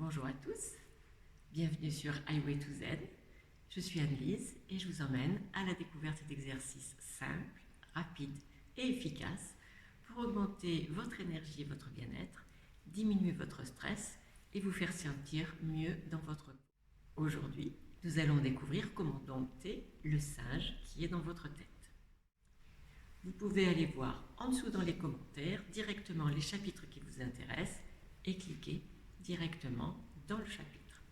Bonjour à tous, bienvenue sur Highway to Z. Je suis Anne-Lise et je vous emmène à la découverte d'exercices simples, rapides et efficaces pour augmenter votre énergie et votre bien-être, diminuer votre stress et vous faire sentir mieux dans votre peau. Aujourd'hui, nous allons découvrir comment dompter le singe qui est dans votre tête. Vous pouvez aller voir en dessous dans les commentaires directement les chapitres qui vous intéressent et cliquer directement dans le chapitre.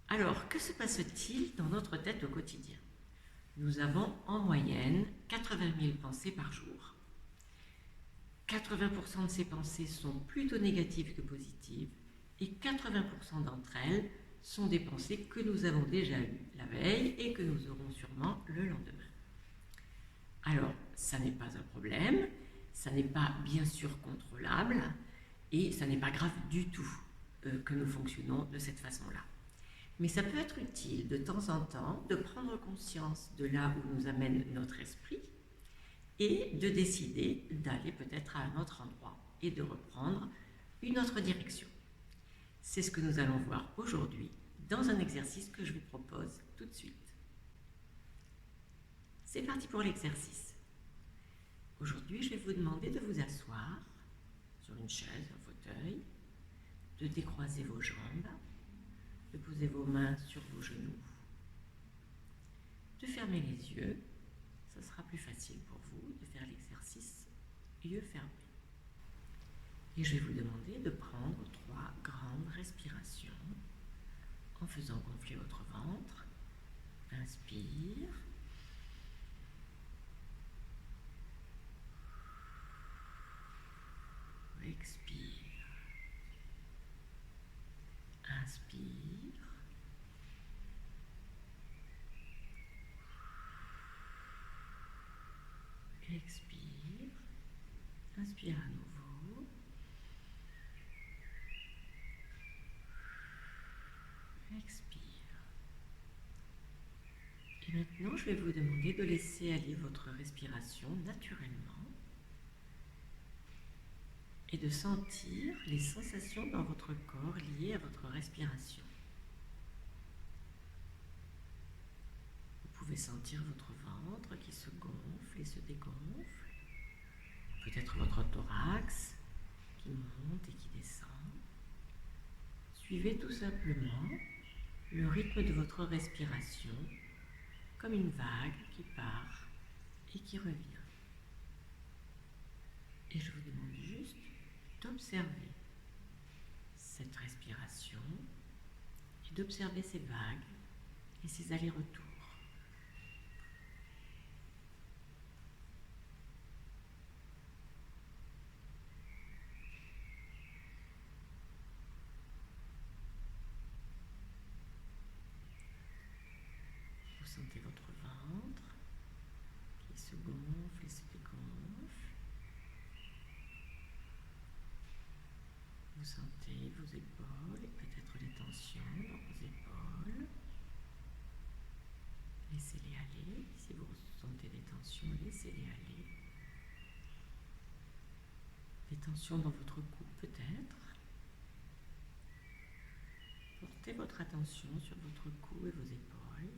Alors, que se passe-t-il dans notre tête au quotidien? Nous avons en moyenne 80 000 pensées par jour. 80% de ces pensées sont plutôt négatives que positives et 80% d'entre elles sont des pensées que nous avons déjà eues la veille et que nous aurons sûrement le lendemain. Alors, ça n'est pas un problème, ça n'est pas bien sûr contrôlable et ça n'est pas grave du tout que nous fonctionnons de cette façon-là. Mais ça peut être utile de temps en temps de prendre conscience de là où nous amène notre esprit et de décider d'aller peut-être à un autre endroit et de reprendre une autre direction. C'est ce que nous allons voir aujourd'hui dans un exercice que je vous propose tout de suite. C'est parti pour l'exercice. Aujourd'hui, je vais vous demander de vous asseoir sur une chaise, un fauteuil, de décroiser vos jambes, de poser vos mains sur vos genoux, de fermer les yeux. Ce sera plus facile pour vous de faire l'exercice yeux fermés. Et je vais vous demander de prendre 3 grandes respirations en faisant gonfler votre ventre. Inspire. Expire. Inspire. Expire. Inspire à nouveau. Expire. Et maintenant, je vais vous demander de laisser aller votre respiration naturellement et de sentir les sensations dans votre corps liées à votre respiration. Vous pouvez sentir votre ventre qui se gonfle et se dégonfle, peut-être votre thorax qui monte et qui descend. Suivez tout simplement le rythme de votre respiration comme une vague qui part et qui revient. Et je vous demande juste d'observer cette respiration et d'observer ces vagues et ces allers-retours. Vous sentez votre ventre qui se gonfle et se dégonfle. Vous sentez vos épaules et peut-être les tensions dans vos épaules. Laissez-les aller. Si vous ressentez des tensions, laissez-les aller. Des tensions dans votre cou peut-être. Portez votre attention sur votre cou et vos épaules.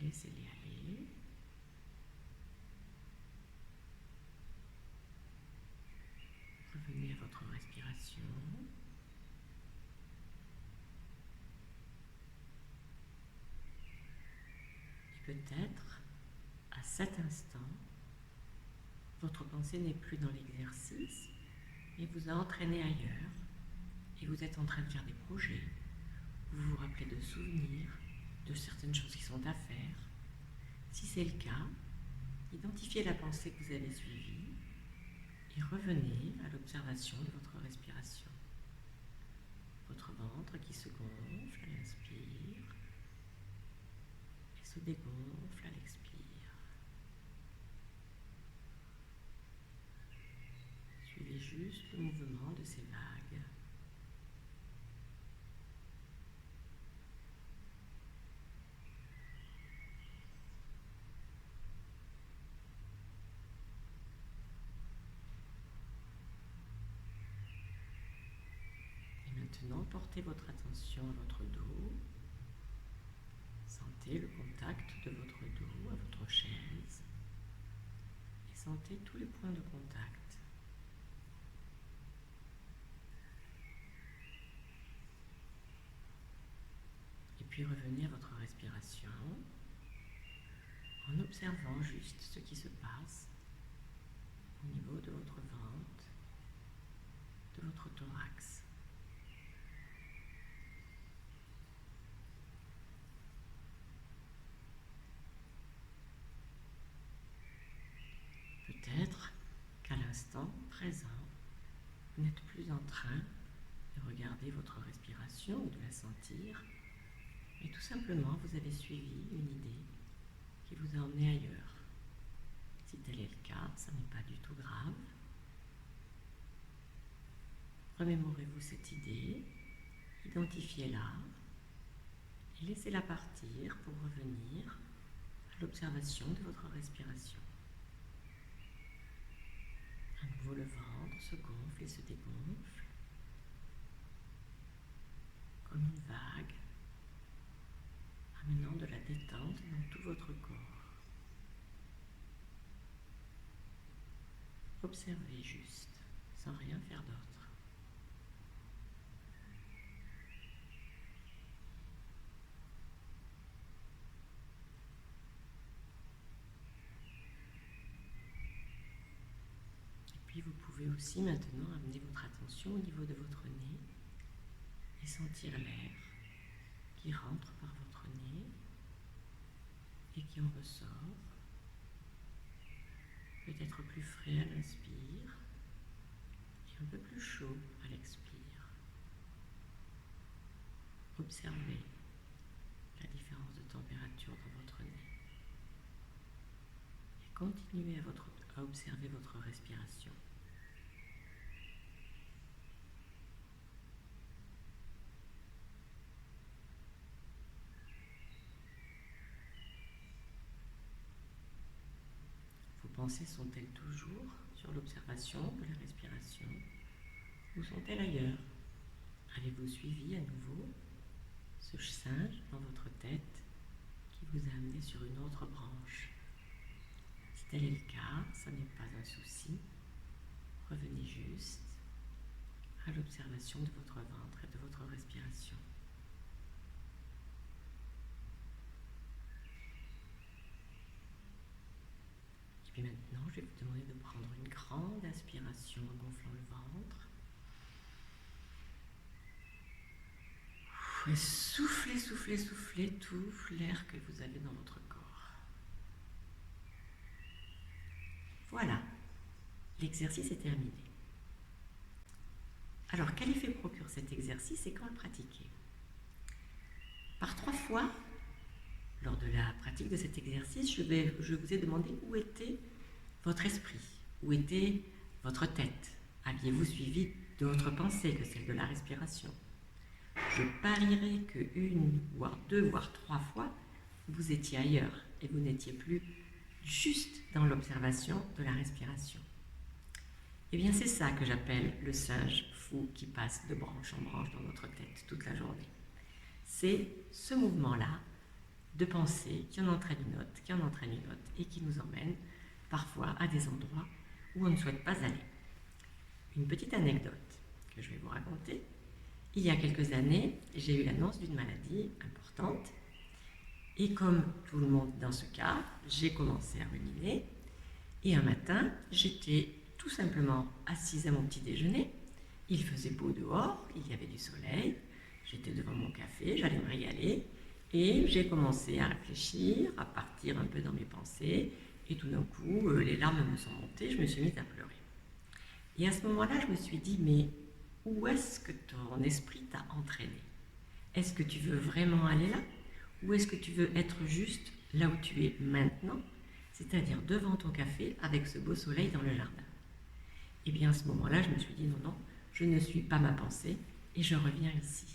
Laissez-les aller. Revenez à votre respiration. Et peut-être, à cet instant, votre pensée n'est plus dans l'exercice et vous a entraîné ailleurs et vous êtes en train de faire des projets. Vous vous rappelez de souvenirs, de certaines choses qui sont à faire. Si c'est le cas, identifiez la pensée que vous avez suivie et revenez à l'observation de votre respiration. Votre ventre qui se gonfle à l'inspire et se dégonfle à l'expire. Suivez juste le mouvement de ces vagues. maintenant, portez votre attention à votre dos. Sentez le contact de votre dos à votre chaise et sentez tous les points de contact. Et puis revenez à votre respiration en observant juste ce qui se passe au niveau de votre ventre, de votre thorax. Peut-être qu'à l'instant présent, vous n'êtes plus en train de regarder votre respiration ou de la sentir, mais tout simplement vous avez suivi une idée qui vous a emmené ailleurs. Si tel est le cas, ça n'est pas du tout grave. Remémorez-vous cette idée, identifiez-la et laissez-la partir pour revenir à l'observation de votre respiration. À nouveau, le ventre se gonfle et se dégonfle comme une vague, amenant de la détente dans tout votre corps. Observez juste, sans rien faire d'autre. Vous pouvez aussi maintenant amener votre attention au niveau de votre nez et sentir l'air qui rentre par votre nez et qui en ressort. Peut-être plus frais à l'inspire et un peu plus chaud à l'expire. Observez la différence de température dans votre nez et continuez à observer votre respiration. Vos pensées sont-elles toujours sur l'observation de la respiration ou sont-elles ailleurs? Avez-vous suivi à nouveau ce singe dans votre tête qui vous a amené sur une autre branche? Si tel est le cas, ça n'est pas un souci. Revenez juste à l'observation de votre ventre et de votre respiration. Et maintenant, je vais vous demander de prendre une grande inspiration en gonflant le ventre. Et soufflez, soufflez, soufflez tout l'air que vous avez dans votre corps. Voilà, l'exercice est terminé. Alors, quel effet procure cet exercice et quand le pratiquer? Par 3 fois, lors de la pratique de cet exercice, je vous ai demandé où était votre esprit, où était votre tête. Aviez-vous suivi d'autres pensées que celles de la respiration? Je parierais que 1, voire 2, voire 3 fois, vous étiez ailleurs et vous n'étiez plus juste dans l'observation de la respiration. Eh bien, c'est ça que j'appelle le singe fou qui passe de branche en branche dans notre tête toute la journée. C'est ce mouvement-là de pensée qui en entraîne une autre, qui en entraîne une autre et qui nous emmène parfois à des endroits où on ne souhaite pas aller. Une petite anecdote que je vais vous raconter. Il y a quelques années, j'ai eu l'annonce d'une maladie importante et comme tout le monde dans ce cas, j'ai commencé à ruminer et un matin, j'étais tout simplement assise à mon petit déjeuner. Il faisait beau dehors, il y avait du soleil, j'étais devant mon café, j'allais me régaler et j'ai commencé à réfléchir, à partir un peu dans mes pensées et tout d'un coup, les larmes me sont montées, je me suis mise à pleurer. Et à ce moment-là, je me suis dit, mais où est-ce que ton esprit t'a entraîné? Est-ce que tu veux vraiment aller là? Ou est-ce que tu veux être juste là où tu es maintenant, c'est-à-dire devant ton café avec ce beau soleil dans le jardin? Et bien à ce moment-là, je me suis dit, non, je ne suis pas ma pensée et je reviens ici.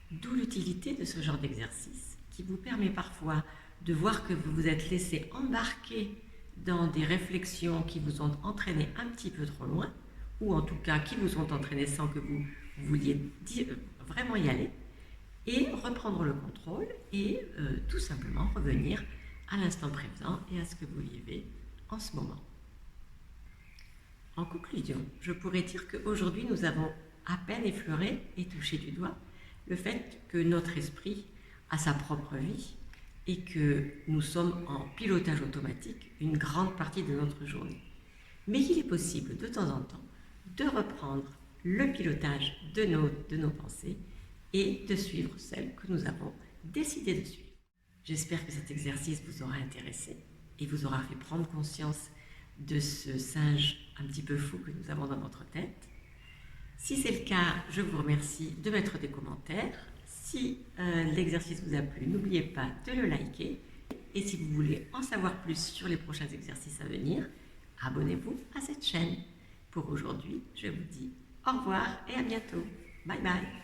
D'où l'utilité de ce genre d'exercice qui vous permet parfois de voir que vous vous êtes laissé embarquer dans des réflexions qui vous ont entraîné un petit peu trop loin, ou en tout cas qui vous ont entraîné sans que vous vouliez vraiment y aller, et reprendre le contrôle et tout simplement revenir à l'instant présent et à ce que vous vivez en ce moment. En conclusion, je pourrais dire qu'aujourd'hui nous avons à peine effleuré et touché du doigt le fait que notre esprit a sa propre vie et que nous sommes en pilotage automatique une grande partie de notre journée. Mais il est possible de temps en temps de reprendre le pilotage de nos pensées et de suivre celles que nous avons décidé de suivre. J'espère que cet exercice vous aura intéressé et vous aura fait prendre conscience de ce singe un petit peu fou que nous avons dans notre tête. Si c'est le cas, je vous remercie de mettre des commentaires. Si l'exercice vous a plu, n'oubliez pas de le liker. Et si vous voulez en savoir plus sur les prochains exercices à venir, abonnez-vous à cette chaîne. Pour aujourd'hui, je vous dis au revoir et à bientôt. Bye bye.